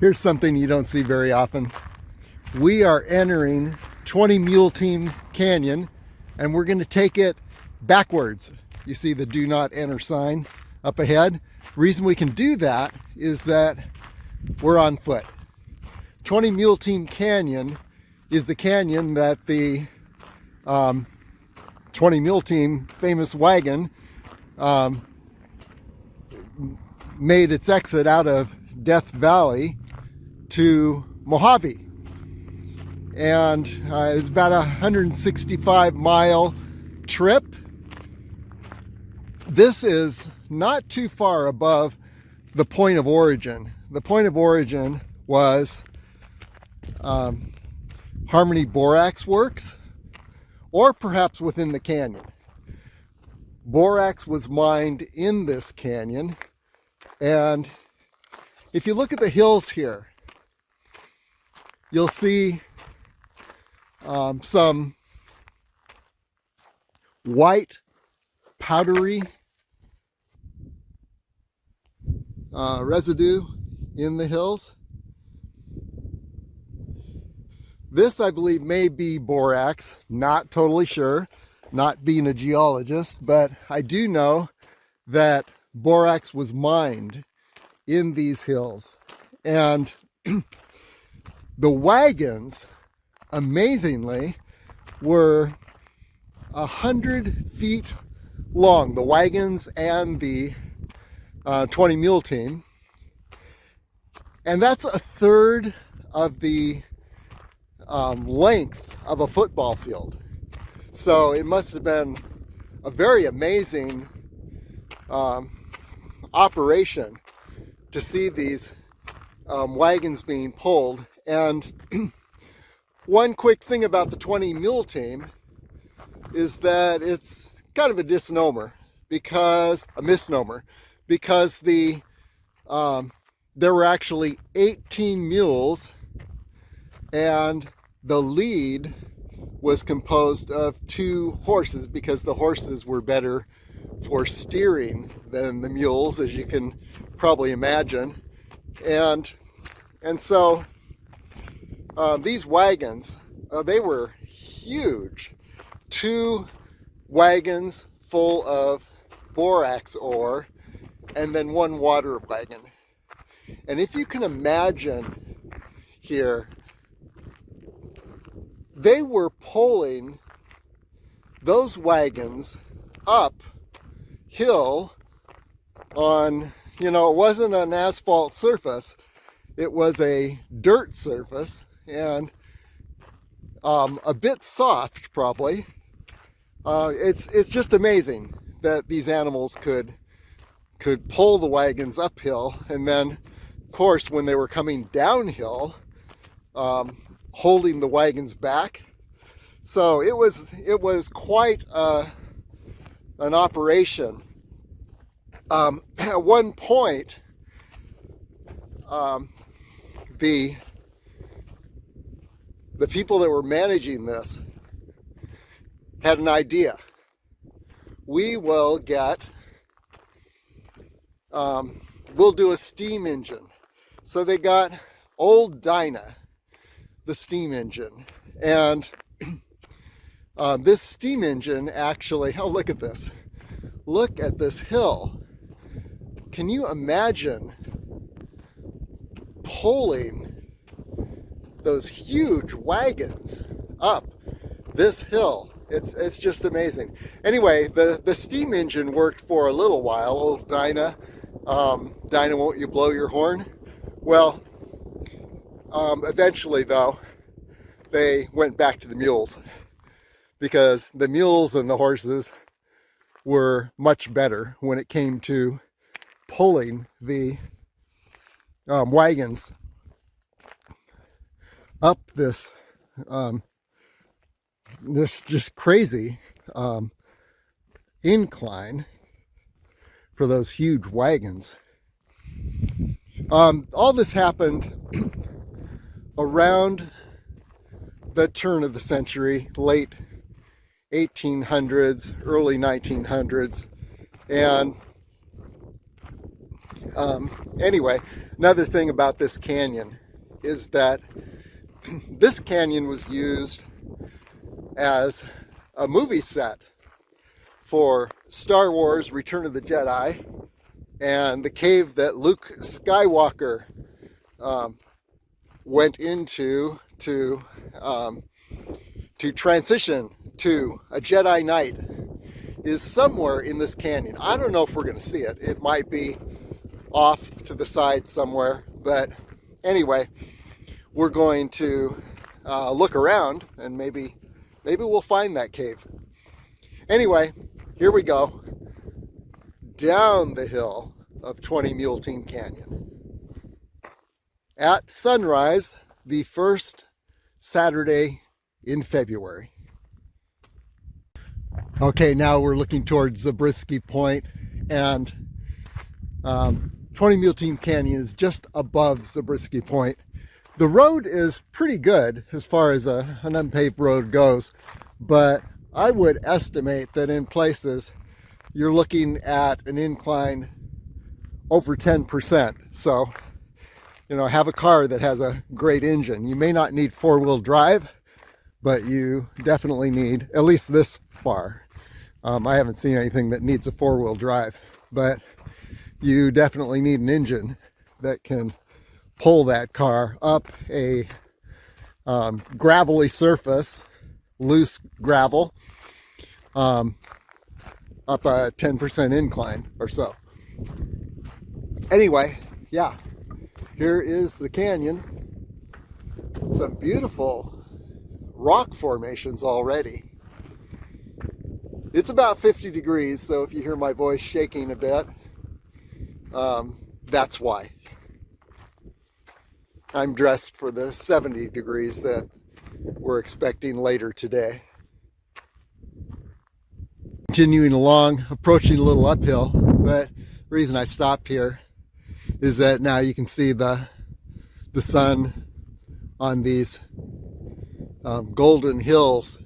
Here's something you don't see very often. We are entering 20 Mule Team Canyon, and we're going to take it backwards. You see the do not enter sign up ahead. Reason we can do that is that we're on foot. 20 Mule Team Canyon is the canyon that the 20 Mule Team famous wagon made its exit out of Death Valley to Mojave. And it's about a 165-mile trip. This is not too far above the point of origin. The point of origin was Harmony Borax Works, or perhaps within the canyon. Borax was mined in this canyon, and if you look at the hills here, you'll see some white, powdery residue in the hills. This, I believe, may be borax. Not totally sure, not being a geologist, but I do know that borax was mined in these hills. And the wagons, amazingly, were 100 feet long. The wagons and the 20 Mule Team. And that's a third of the length of a football field. So it must have been a very amazing operation to see these wagons being pulled. And one quick thing about the 20 Mule Team is that it's kind of a misnomer because the there were actually 18 mules, and the lead was composed of 2 horses because the horses were better for steering than the mules, as you can probably imagine. And so these wagons, they were huge. 2 wagons full of borax ore, and then 1 water wagon. And if you can imagine here, they were pulling those wagons uphill on, it wasn't an asphalt surface, it was a dirt surface, and a bit soft probably. It's just amazing that these animals could pull the wagons uphill, and then of course when they were coming downhill, holding the wagons back. So it was quite an operation. At one point, the people that were managing this had an idea. We will we'll do a steam engine. So they got old Dyna, the steam engine, and this steam engine actually, look at this hill. Can you imagine pulling those huge wagons up this hill? It's just amazing. Anyway, the steam engine worked for a little while. Old Dyna, Dyna, won't you blow your horn? Well, eventually though, they went back to the mules, because the mules and the horses were much better when it came to pulling the wagons up this just crazy incline for those huge wagons. All this happened around the turn of the century, late 1800s, early 1900s, and anyway, Another thing about this canyon is that this canyon was used as a movie set for Star Wars Return of the Jedi, and the cave that Luke Skywalker went into to transition to a Jedi Knight is somewhere in this canyon. I don't know if we're going to see it. It might be off to the side somewhere, but anyway, we're going to look around and maybe we'll find that cave. Anyway, here we go down the hill of 20 Mule Team Canyon at sunrise, the first Saturday in February. Okay, now we're looking towards Zabriskie Point, and 20 Mule Team Canyon is just above Zabriskie Point. The road is pretty good as far as an unpaved road goes, but I would estimate that in places you're looking at an incline over 10%. So, have a car that has a great engine. You may not need four-wheel drive, but you definitely need, at least this far. I haven't seen anything that needs a four-wheel drive, but you definitely need an engine that can pull that car up a gravelly surface, loose gravel, up a 10% incline or so. Anyway, yeah, here is the canyon. Some beautiful rock formations already. It's about 50 degrees, so if you hear my voice shaking a bit, that's why. I'm dressed for the 70 degrees that we're expecting later today. Continuing along, approaching a little uphill, but the reason I stopped here is that now you can see the sun on these golden hills.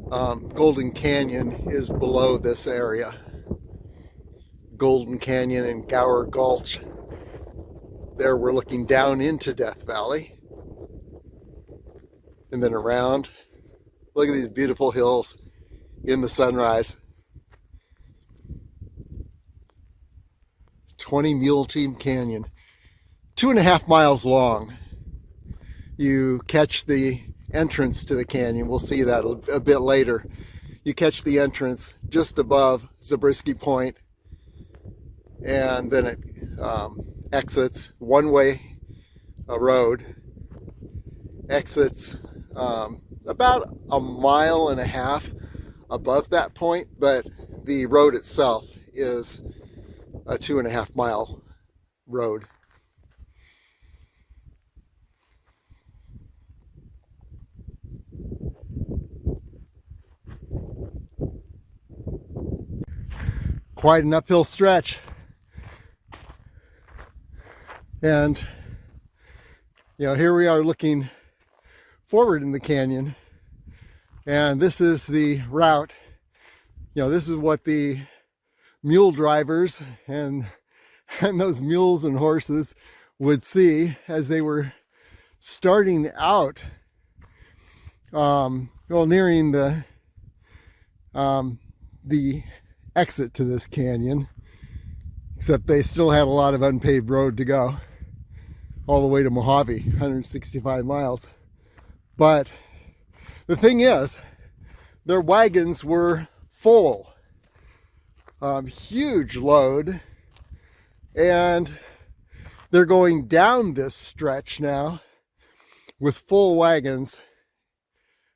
Golden Canyon is below this area. Golden Canyon and Gower Gulch. There we're looking down into Death Valley. And then around. Look at these beautiful hills in the sunrise. 20 Mule Team Canyon. 2.5 miles long. You catch the entrance to the canyon. We'll see that a bit later. You catch the entrance just above Zabriskie Point, and then it exits one-way road, exits about 1.5 miles above that point, but the road itself is a 2.5 mile road. Quite an uphill stretch. And, here we are looking forward in the canyon. And this is the route. This is what the mule drivers and those mules and horses would see as they were starting out, nearing the exit to this canyon, except they still had a lot of unpaved road to go all the way to Mojave, 165 miles. But the thing is, their wagons were full, huge load, and they're going down this stretch now with full wagons,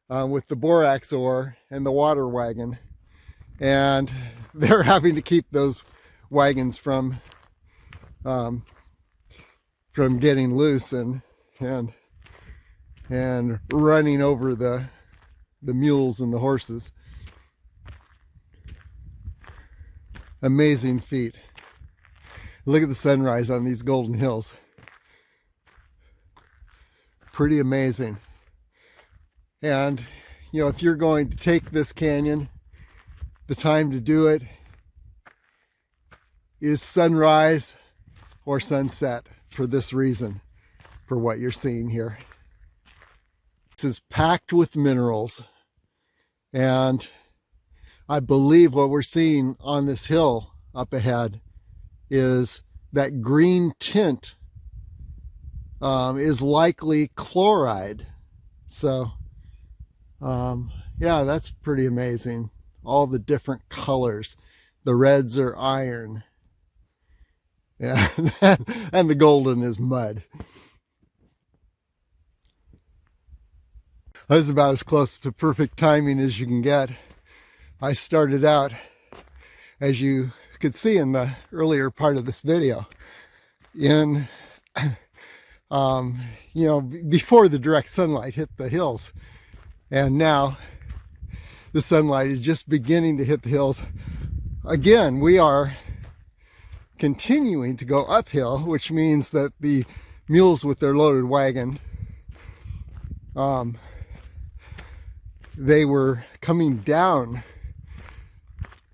with the borax ore and the water wagon. And they're having to keep those wagons from getting loose and running over the mules and the horses. Amazing feat. Look at the sunrise on these golden hills. Pretty amazing. And if you're going to take this canyon, the time to do it is sunrise or sunset for this reason, for what you're seeing here. This is packed with minerals, and I believe what we're seeing on this hill up ahead is that green tint is likely chloride. So yeah, that's pretty amazing. All the different colors. The reds are iron. Yeah, and the golden is mud. That was about as close to perfect timing as you can get. I started out, as you could see in the earlier part of this video, in before the direct sunlight hit the hills, and now the sunlight is just beginning to hit the hills. Again, we are continuing to go uphill, which means that the mules with their loaded wagon, they were coming down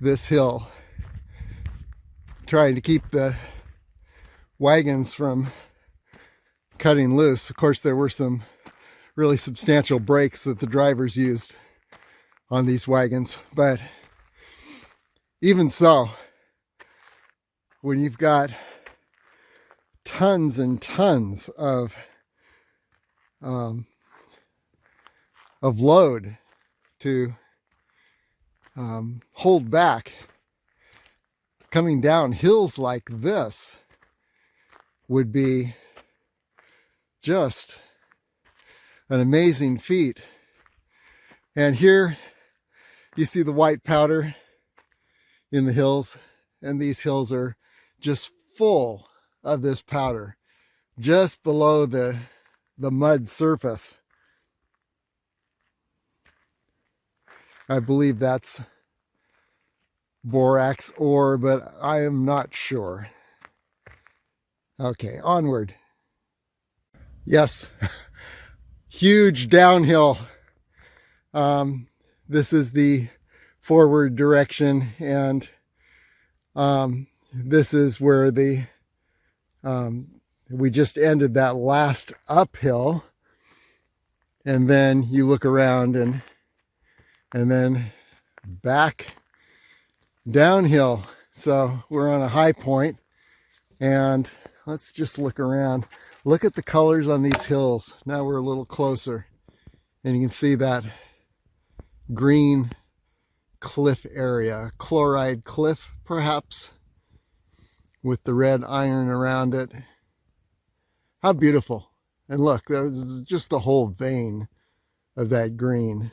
this hill, trying to keep the wagons from cutting loose. Of course, there were some really substantial brakes that the drivers used on these wagons, but even so, when you've got tons and tons of load to hold back, coming down hills like this would be just an amazing feat. And here you see the white powder in the hills, and these hills are just full of this powder just below the mud surface. I believe that's borax ore, but I am not sure. Okay, onward. Yes, huge downhill. This is the forward direction, and this is where we just ended that last uphill, and then you look around and then back downhill. So we're on a high point, and let's just look around. Look at the colors on these hills. Now we're a little closer, and you can see that green cliff area, chloride cliff perhaps, with the red iron around it. How beautiful. And look, there's just a whole vein of that green.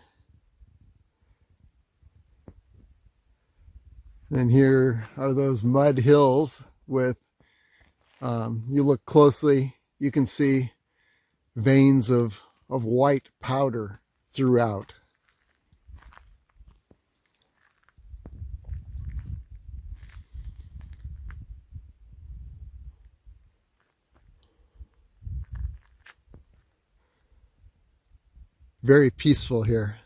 And here are those mud hills with, you look closely, you can see veins of white powder throughout. Very peaceful here.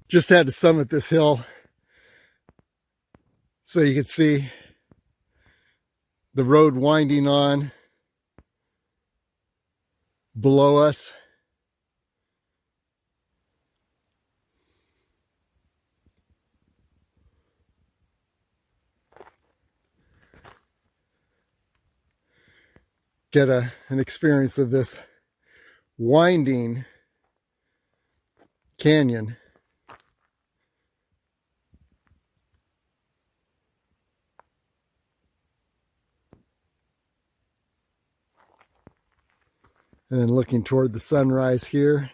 Just had to summit this hill so you could see the road winding on below us. Get an experience of this winding canyon. And then looking toward the sunrise here.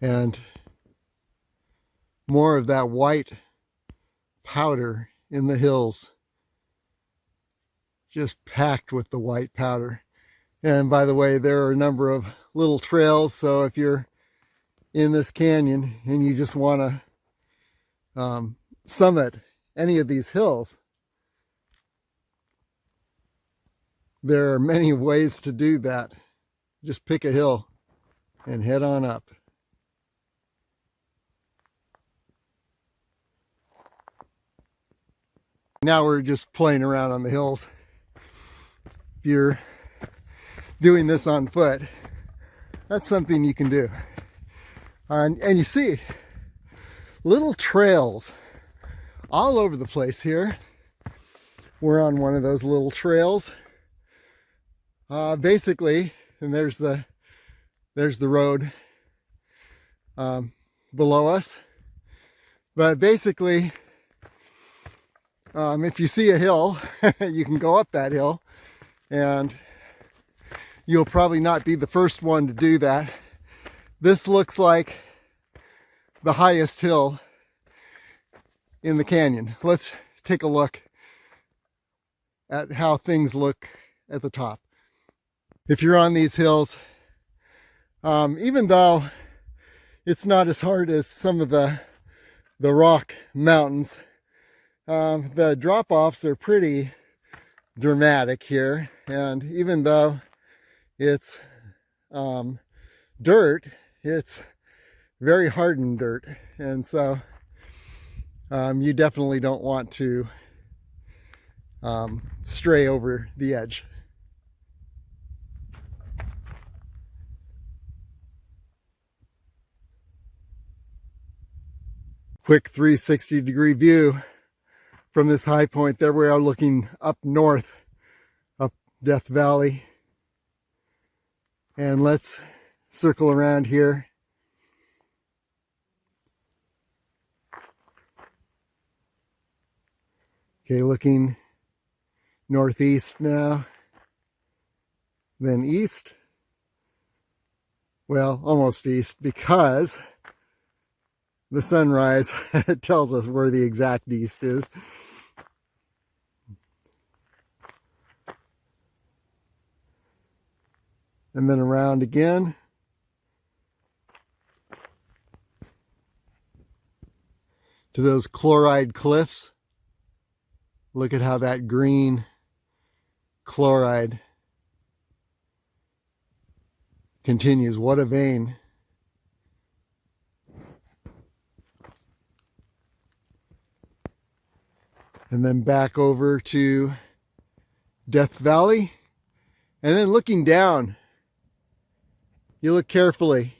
And more of that white powder in the hills. Just packed with the white powder. And by the way, there are a number of little trails, so if you're in this canyon and you just want to summit any of these hills, there are many ways to do that. Just pick a hill and head on up. Now we're just playing around on the hills. If you're doing this on foot, that's something you can do. And you see little trails all over the place here. We're on one of those little trails. Basically, and there's the road below us. But basically, if you see a hill, you can go up that hill, and you'll probably not be the first one to do that. This looks like the highest hill in the canyon. Let's take a look at how things look at the top. If you're on these hills, even though it's not as hard as some of the rock mountains, the drop-offs are pretty dramatic here. And even though it's dirt, it's very hardened dirt, and so you definitely don't want to stray over the edge. Quick 360-degree view from this high point. There we are looking up north, up Death Valley. And let's circle around here. Okay, looking northeast now, then east. Well, almost east, because the sunrise tells us where the exact east is. And then around again. To those chloride cliffs. Look at how that green chloride continues. What a vein. And then back over to Death Valley. And then looking down, you look carefully.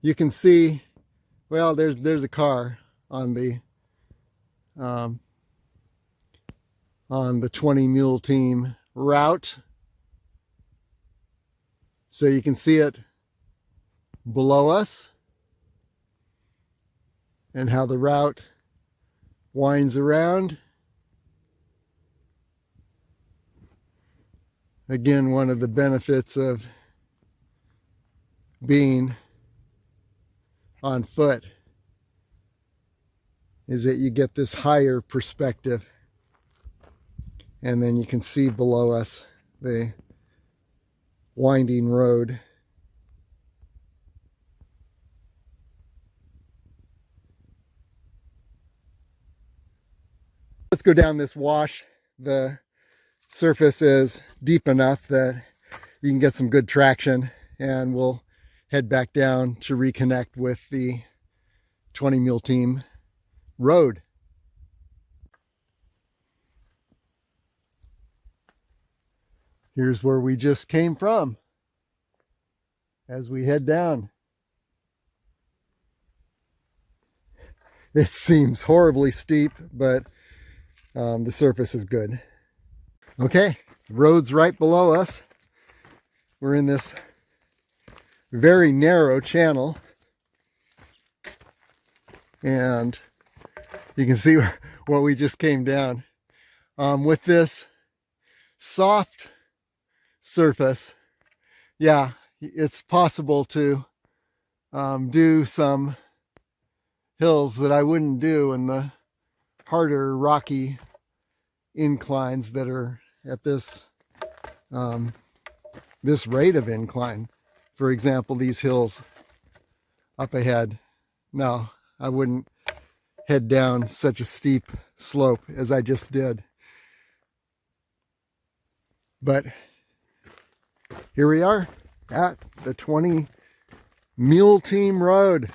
You can see, well, there's a car on the 20 mule team route. So you can see it below us and how the route winds around. Again, one of the benefits of being on foot is that you get this higher perspective. And then you can see below us the winding road. Let's go down this wash. The surface is deep enough that you can get some good traction, and we'll head back down to reconnect with the 20 mule team road. Here's where we just came from as we head down. It seems horribly steep, but the surface is good. Okay, the road's right below us. We're in this very narrow channel, and you can see where we just came down. With this soft surface, yeah, it's possible to do some hills that I wouldn't do in the harder rocky inclines that are at this this rate of incline. For example, these hills up ahead. No, I wouldn't head down such a steep slope as I just did. But here we are at the 20 Mule Team Road.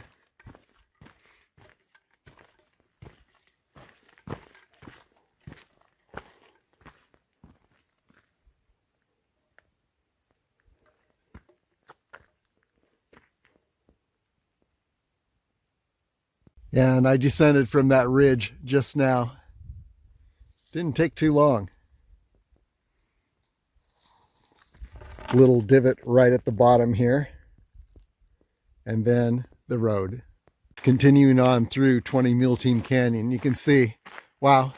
And I descended from that ridge just now. Didn't take too long. Little divot right at the bottom here. And then the road. Continuing on through 20 Mule Team Canyon, you can see, wow,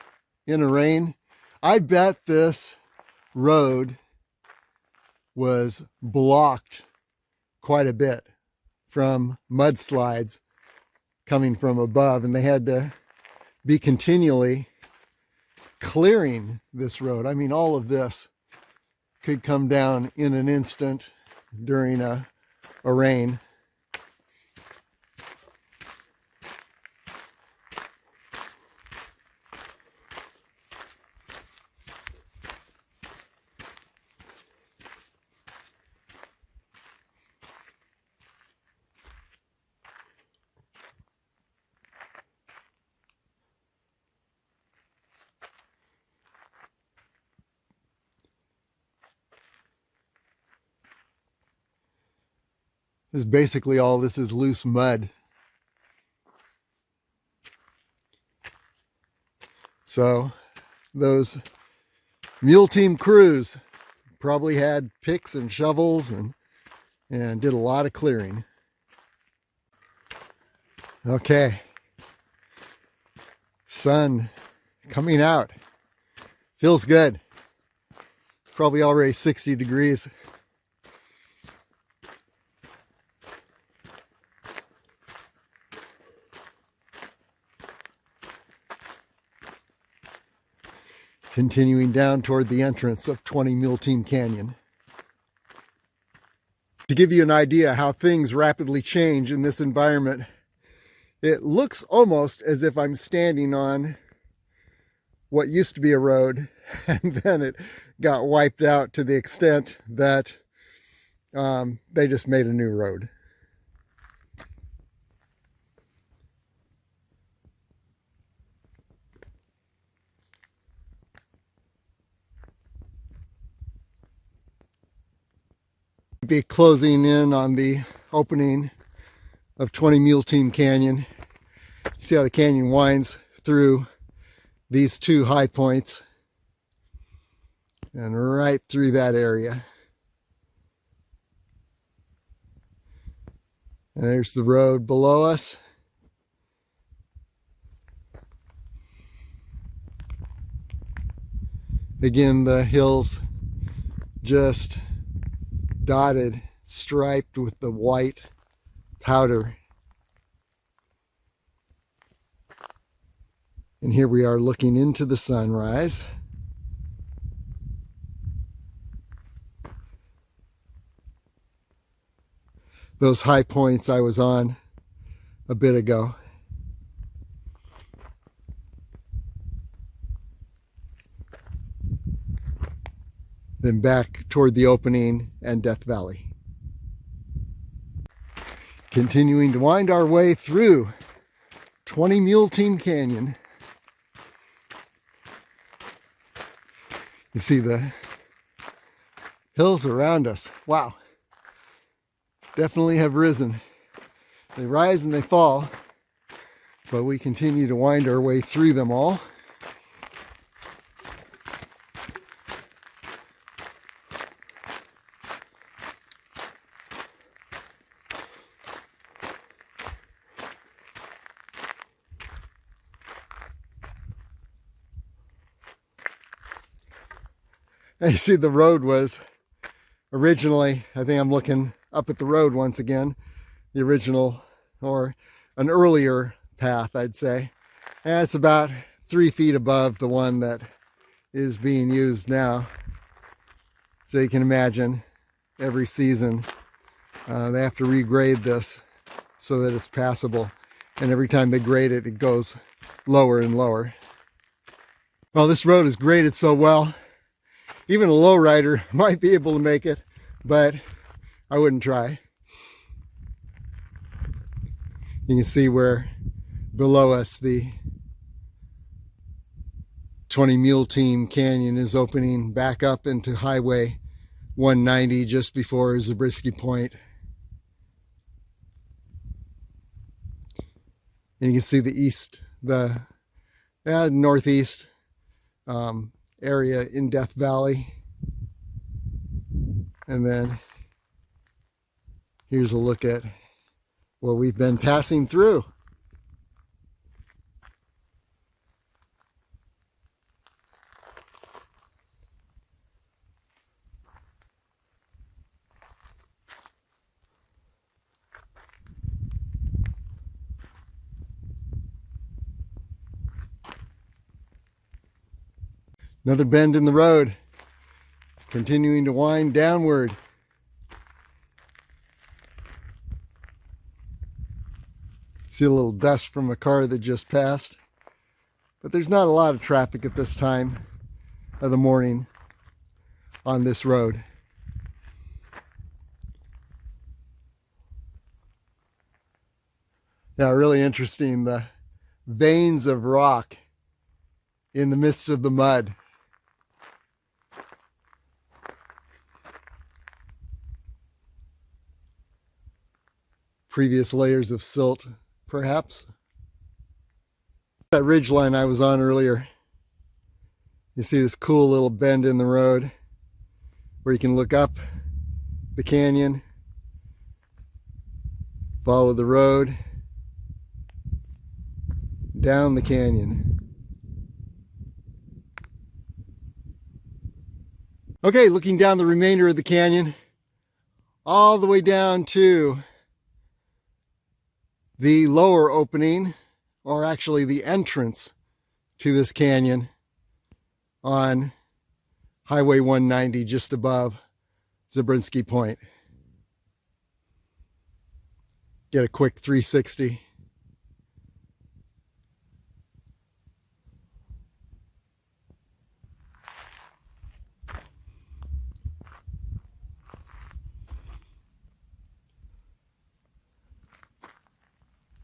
in a rain, I bet this road was blocked quite a bit from mudslides coming from above, and they had to be continually clearing this road. I mean, all of this could come down in an instant during a rain. This is basically all this is loose mud. So those Mule Team crews probably had picks and shovels and did a lot of clearing. Okay. Sun coming out. Feels good. Probably already 60 degrees. Continuing down toward the entrance of 20 Mule Team Canyon. To give you an idea how things rapidly change in this environment, it looks almost as if I'm standing on what used to be a road, and then it got wiped out to the extent that they just made a new road. Be closing in on the opening of 20 Mule Team Canyon. See how the canyon winds through these two high points and right through that area. And there's the road below us. Again, the hills just dotted, striped with the white powder. And here we are looking into the sunrise. Those high points I was on a bit ago. Then back toward the opening and Death Valley. Continuing to wind our way through 20 Mule Team Canyon. You see the hills around us. Wow. Definitely have risen. They rise and they fall, but we continue to wind our way through them all. And you see the road was originally, I think I'm looking up at the road once again, the original or an earlier path, I'd say. And it's about 3 feet above the one that is being used now. So you can imagine every season they have to regrade this so that it's passable. And every time they grade it, it goes lower and lower. Well, this road is graded so well, even a lowrider might be able to make it, but I wouldn't try. You can see where below us the 20 Mule Team Canyon is opening back up into Highway 190 just before Zabriskie Point. And you can see the northeast area in Death Valley. And then here's a look at what we've been passing through. Another bend in the road, continuing to wind downward. See a little dust from a car that just passed, but there's not a lot of traffic at this time of the morning on this road. Yeah, really interesting, the veins of rock in the midst of the mud. Previous layers of silt, perhaps. That ridge line I was on earlier, you see this cool little bend in the road where you can look up the canyon, follow the road, down the canyon. Okay, looking down the remainder of the canyon, all the way down to the lower opening, or actually the entrance to this canyon on Highway 190 just above Zabriskie Point. Get a quick 360.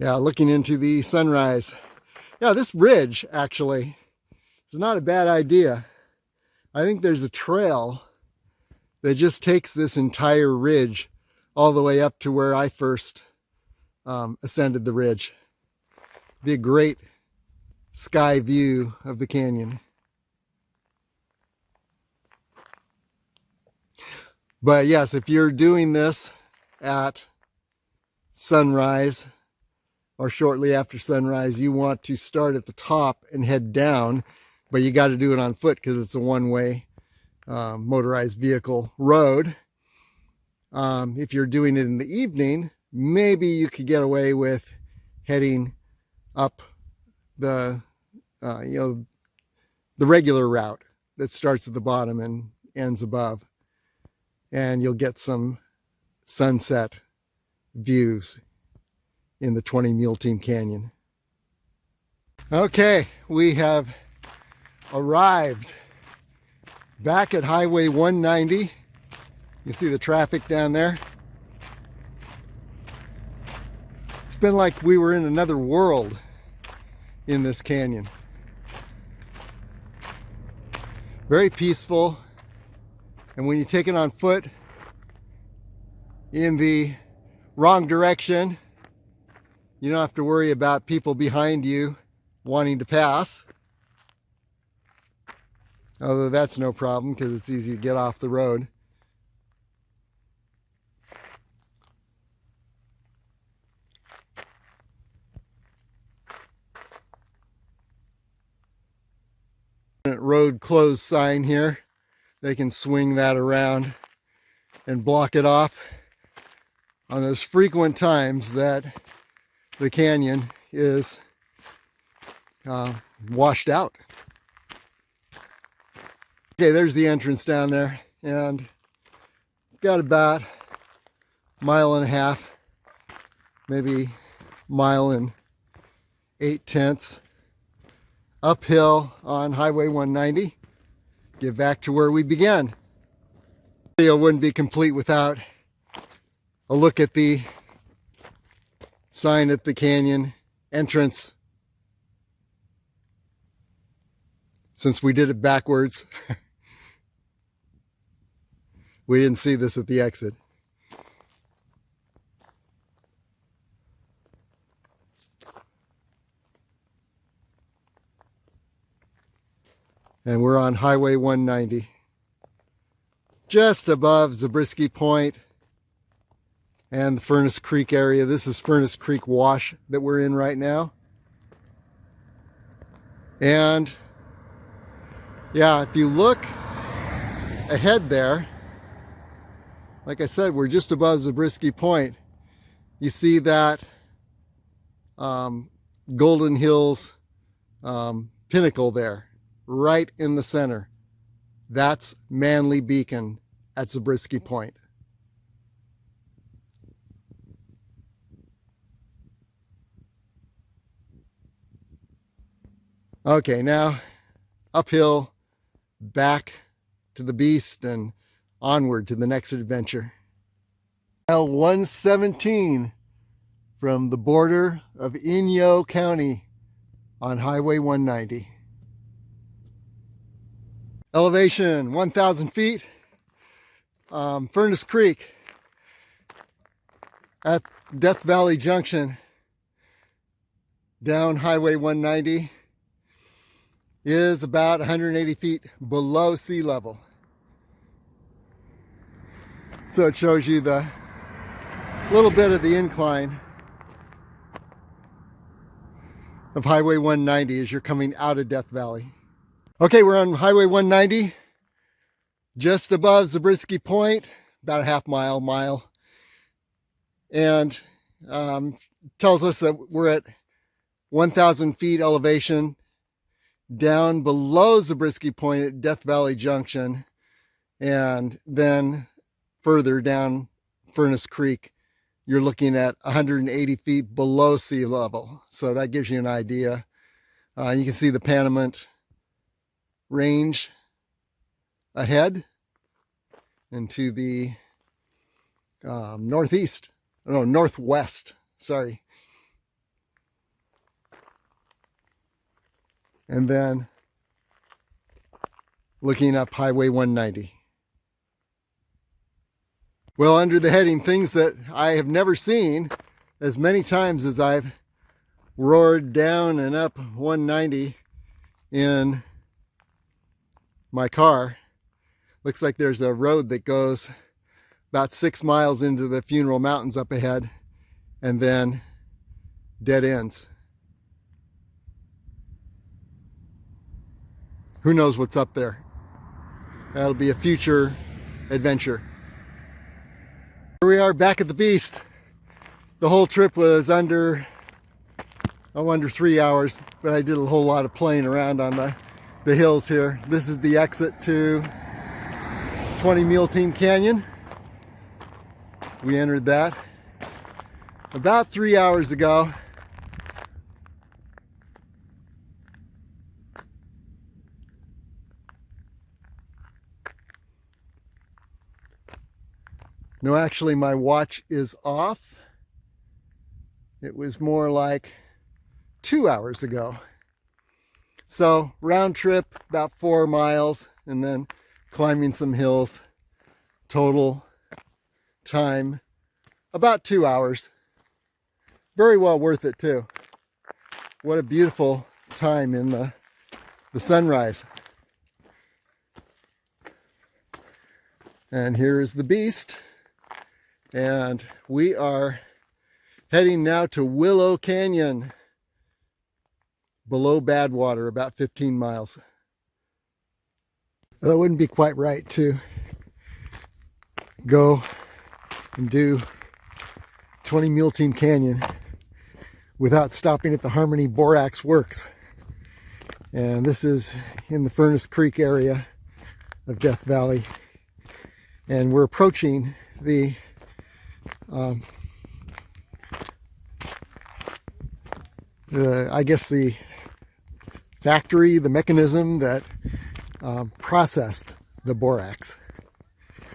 Yeah, looking into the sunrise. Yeah, this ridge actually is not a bad idea. I think there's a trail that just takes this entire ridge all the way up to where I first ascended the ridge. Be a great sky view of the canyon. But yes, if you're doing this at sunrise or shortly after sunrise, you want to start at the top and head down, but you got to do it on foot because it's a one-way motorized vehicle road. If you're doing it in the evening, maybe you could get away with heading up the the regular route that starts at the bottom and ends above, and you'll get some sunset views in the 20 Mule Team Canyon. Okay, we have arrived back at Highway 190. You see the traffic down there. It's been like we were in another world in this canyon. Very peaceful, and when you take it on foot in the wrong direction, you don't have to worry about people behind you wanting to pass. Although that's no problem because it's easy to get off the road. Road closed sign here. They can swing that around and block it off on those frequent times that the canyon is washed out. Okay, there's the entrance down there, and got about a mile and a half, maybe mile and 8/10 uphill on Highway 190. Get back to where we began. The video wouldn't be complete without a look at the sign at the canyon entrance. Since we did it backwards, we didn't see this at the exit. And we're on Highway 190, just above Zabriskie Point and the Furnace Creek area. This is Furnace Creek Wash that we're in right now. And yeah, if you look ahead there, like I said, we're just above Zabriskie Point. You see that Golden Hills pinnacle there, right in the center. That's Manly Beacon at Zabriskie Point. Okay, now uphill, back to the beast and onward to the next adventure. Mile 117 from the border of Inyo County on Highway 190. Elevation 1,000 feet. Furnace Creek at Death Valley Junction down Highway 190 is about 180 feet below sea level. So it shows you the little bit of the incline of Highway 190 as you're coming out of Death Valley. Okay, we're on Highway 190, just above Zabriskie Point, about a half mile, and tells us that we're at 1,000 feet elevation down below Zabriskie Point at Death Valley Junction, and then further down Furnace Creek, you're looking at 180 feet below sea level. So that gives you an idea. You can see the Panamint Range ahead and to the northwest, sorry. And then looking up Highway 190. Well, under the heading things that I have never seen, as many times as I've roared down and up 190 in my car, looks like there's a road that goes about 6 miles into the Funeral Mountains up ahead and then dead ends. Who knows what's up there? That'll be a future adventure. Here we are back at the beast. The whole trip was under 3 hours, but I did a whole lot of playing around on the hills here. This is the exit to 20 Mule Team Canyon. We entered that about 3 hours ago. No, actually my watch is off. It was more like 2 hours ago. So round trip about 4 miles and then climbing some hills. Total time about 2 hours. Very well worth it too. What a beautiful time in the sunrise. And here is the beast. And we are heading now to Willow Canyon, below Badwater, about 15 miles. Well, it wouldn't be quite right to go and do 20 Mule Team Canyon without stopping at the Harmony Borax Works. And this is in the Furnace Creek area of Death Valley. And we're approaching the I guess the factory, the mechanism that processed the borax.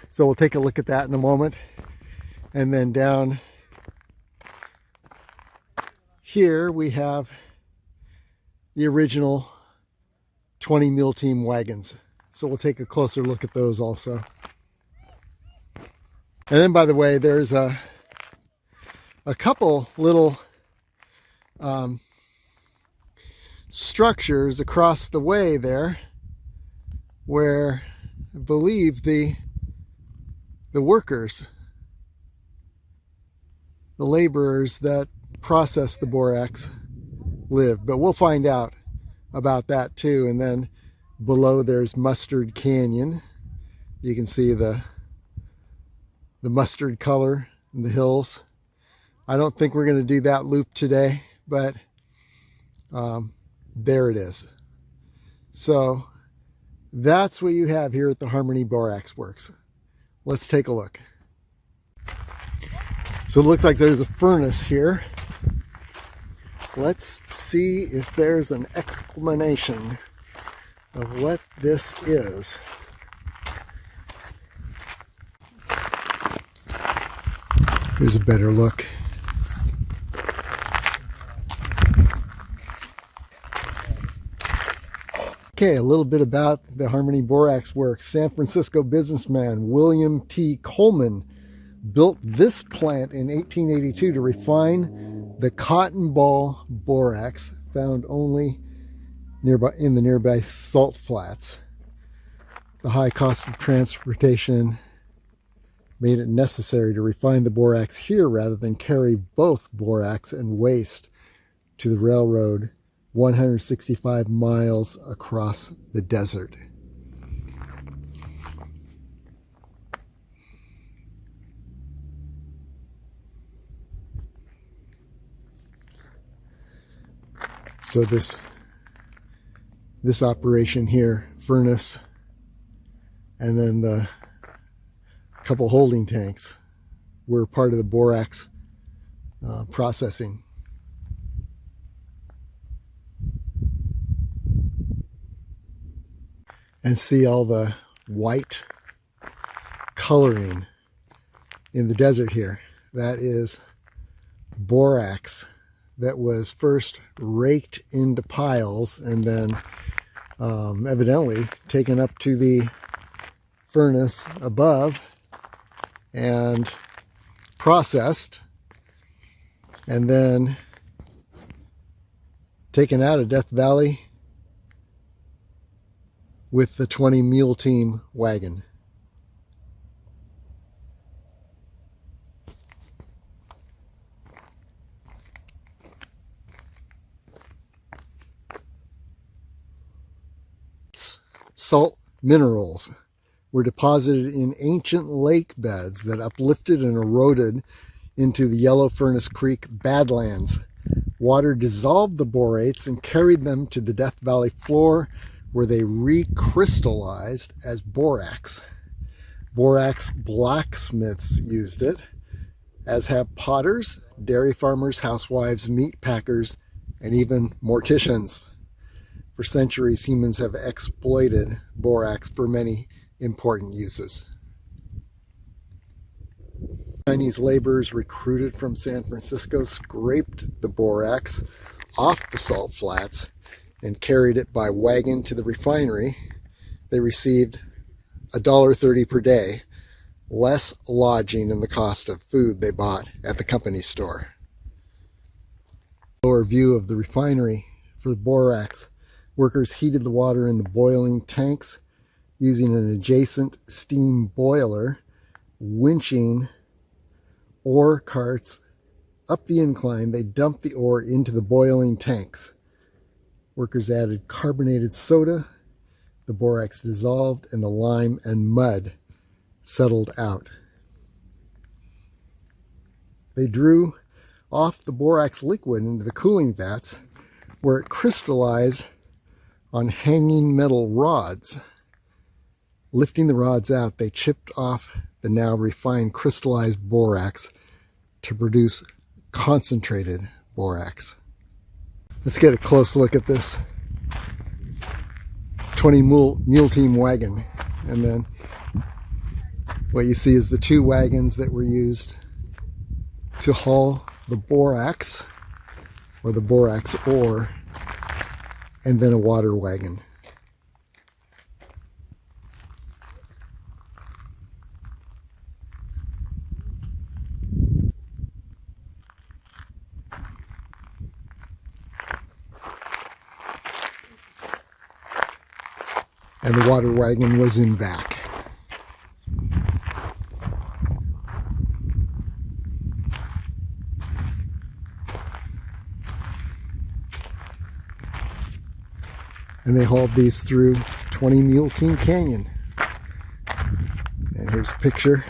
So we'll take a look at that in a moment. And then down here we have the original 20 Mule Team wagons. So we'll take a closer look at those also. And then, by the way, there's a couple little structures across the way there where I believe the workers, the laborers that process the borax live. But we'll find out about that too. And then below there's Mustard Canyon. You can see the mustard color in the hills. I don't think we're going to do that loop today, but there it is. So that's what you have here at the Harmony Borax Works. Let's take a look. So it looks like there's a furnace here. Let's see if there's an explanation of what this is. Here's a better look. Okay, a little bit about the Harmony Borax Works. San Francisco businessman William T. Coleman built this plant in 1882 to refine the cotton ball borax found only in the nearby salt flats. The high cost of transportation made it necessary to refine the borax here rather than carry both borax and waste to the railroad 165 miles across the desert. So this operation here, furnace, and then the couple holding tanks were part of the borax processing. And see all the white coloring in the desert here. That is borax that was first raked into piles and then evidently taken up to the furnace above and processed, and then taken out of Death Valley with the 20 Mule Team wagon. Salt minerals were deposited in ancient lake beds that uplifted and eroded into the Yellow Furnace Creek Badlands. Water dissolved the borates and carried them to the Death Valley floor, where they recrystallized as borax. Borax blacksmiths used it, as have potters, dairy farmers, housewives, meat packers, and even morticians. For centuries, humans have exploited borax for many important uses. Chinese laborers recruited from San Francisco scraped the borax off the salt flats and carried it by wagon to the refinery. They received $1.30 per day, less lodging and the cost of food they bought at the company store. Lower view of the refinery for the borax. Workers heated the water in the boiling tanks using an adjacent steam boiler, winching ore carts up the incline. They dumped the ore into the boiling tanks. Workers added carbonated soda, the borax dissolved, and the lime and mud settled out. They drew off the borax liquid into the cooling vats, where it crystallized on hanging metal rods. Lifting the rods out, they chipped off the now refined crystallized borax to produce concentrated borax. Let's get a close look at this 20 Mule Team wagon. And then what you see is the two wagons that were used to haul the borax or the borax ore, and then a water wagon. And the water wagon was in back. And they hauled these through 20 Mule Canyon. And here's a picture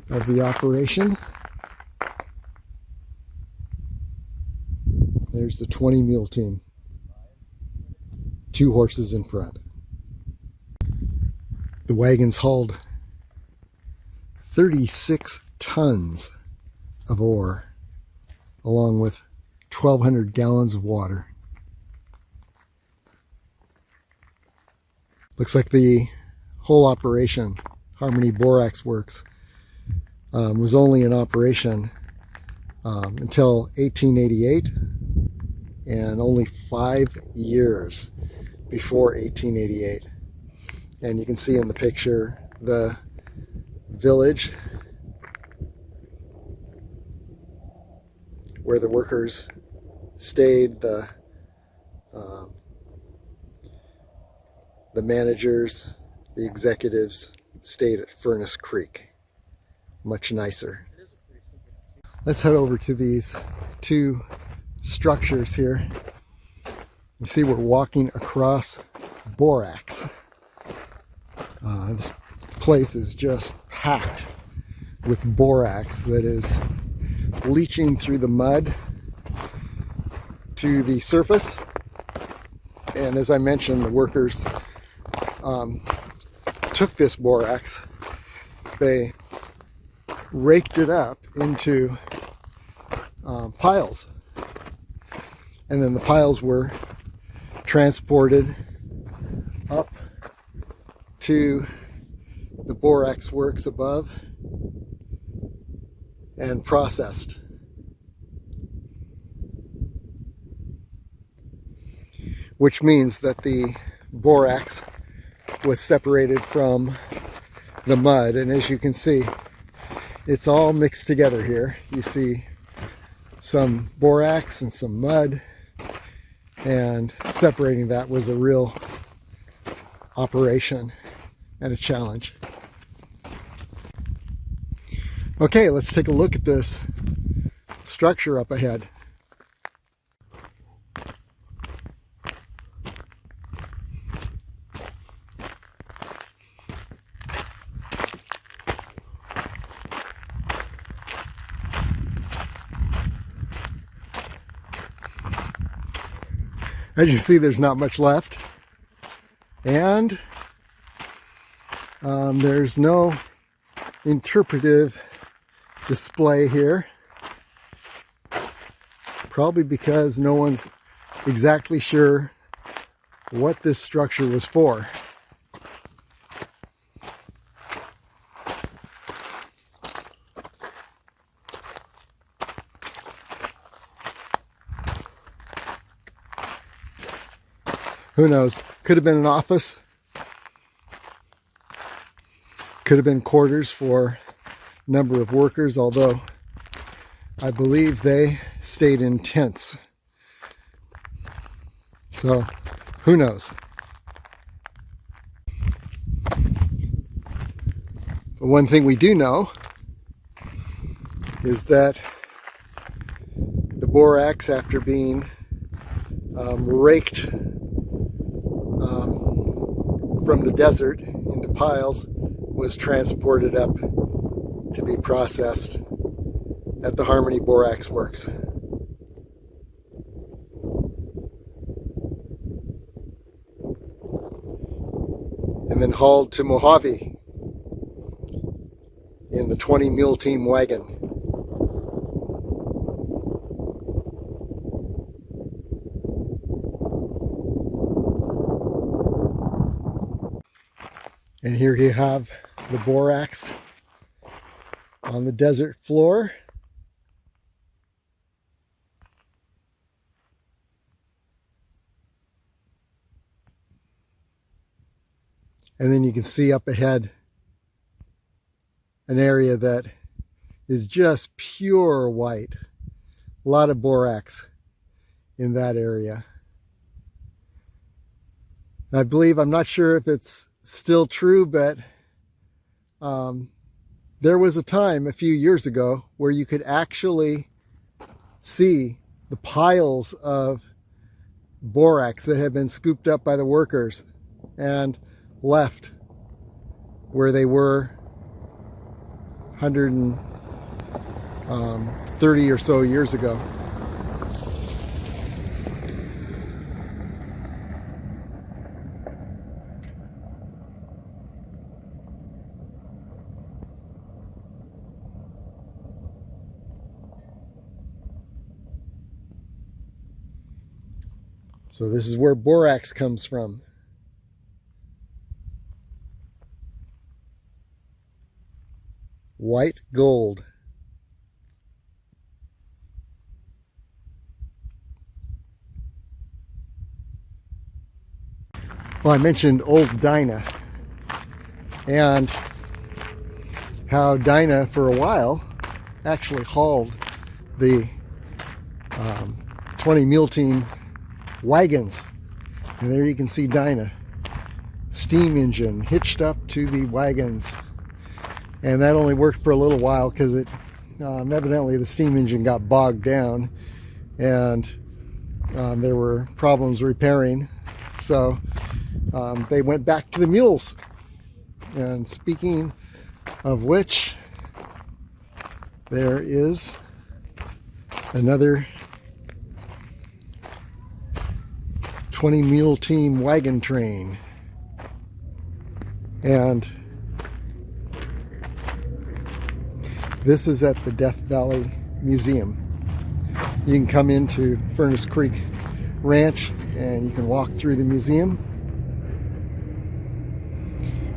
of the operation. There's the 20 Mule team. 2 horses in front. The wagons hauled 36 tons of ore, along with 1,200 gallons of water. Looks like the whole operation, Harmony Borax Works, was only in operation until 1888, and only 5 years before 1888. And you can see in the picture the village where the workers stayed, the managers, the executives stayed at Furnace Creek. Much nicer. Let's head over to these 2 structures here. You see we're walking across borax. This place is just packed with borax that is leaching through the mud to the surface. And as I mentioned, the workers took this borax, they raked it up into piles, and then the piles were transported up to the borax works above and processed. Which means that the borax was separated from the mud, and as you can see, it's all mixed together here. You see some borax and some mud, and separating that was a real operation and a challenge. Okay, let's take a look at this structure up ahead. As you see, there's not much left, and there's no interpretive display here, probably because no one's exactly sure what this structure was for. Who knows? Could have been an office. Could have been quarters for a number of workers, although I believe they stayed in tents. So, who knows? But one thing we do know is that the borax, after being raked from the desert into piles, was transported up to be processed at the Harmony Borax Works. And then hauled to Mojave in the 20 Mule team wagon. And here you have the borax on the desert floor. And then you can see up ahead an area that is just pure white. A lot of borax in that area. And I believe, I'm not sure if it's still true, but there was a time a few years ago where you could actually see the piles of borax that had been scooped up by the workers and left where they were 130 or so years ago. So this is where borax comes from. White gold. Well, I mentioned old Dinah and how Dinah for a while actually hauled the 20 mule team wagons. And there you can see Dinah, steam engine hitched up to the wagons. And that only worked for a little while because it evidently the steam engine got bogged down and there were problems repairing. So they went back to the mules. And speaking of which, there is another 20 mule team wagon train. And this is at the Death Valley Museum. You can come into Furnace Creek Ranch and you can walk through the museum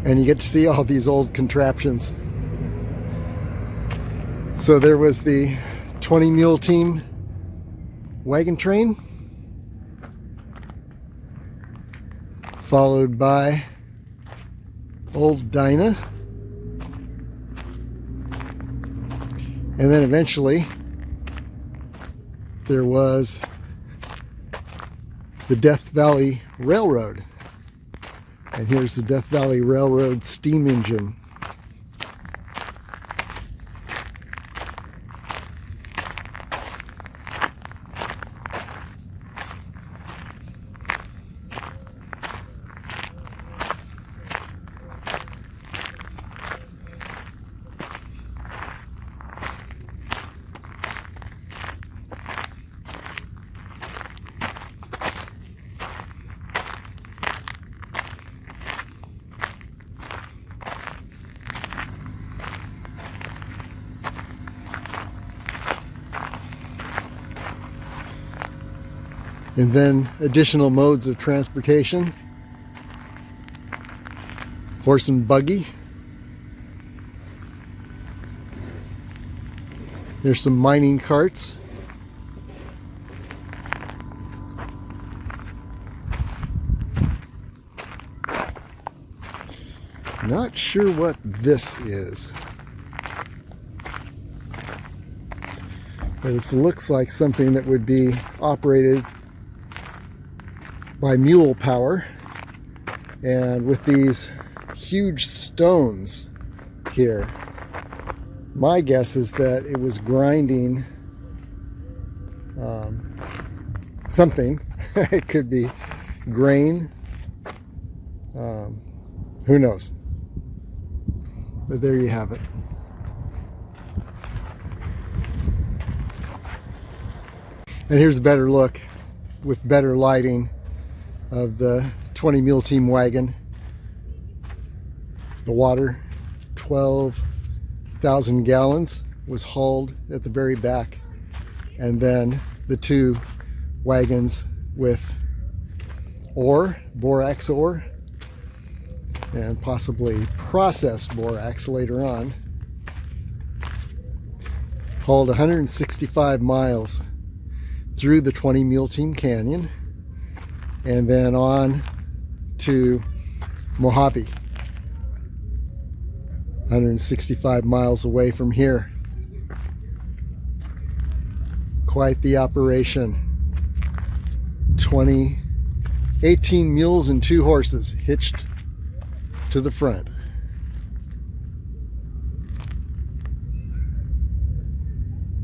and you get to see all these old contraptions. So there was the 20 mule team wagon train, followed by old Dinah, and then eventually there was the Death Valley Railroad. And here's the Death Valley Railroad steam engine. And then additional modes of transportation: horse and buggy. There's some mining carts. Not sure what this is, but it looks like something that would be operated by mule power, and with these huge stones here, my guess is that it was grinding something. It could be grain, who knows, but there you have it. And here's a better look with better lighting of the 20 mule team wagon. The water, 12,000 gallons, was hauled at the very back, and then the two wagons with ore, borax ore, and possibly processed borax later on, hauled 165 miles through the 20 mule team canyon and then on to Mojave. 165 miles away from here. Quite the operation. 18 mules and 2 horses hitched to the front.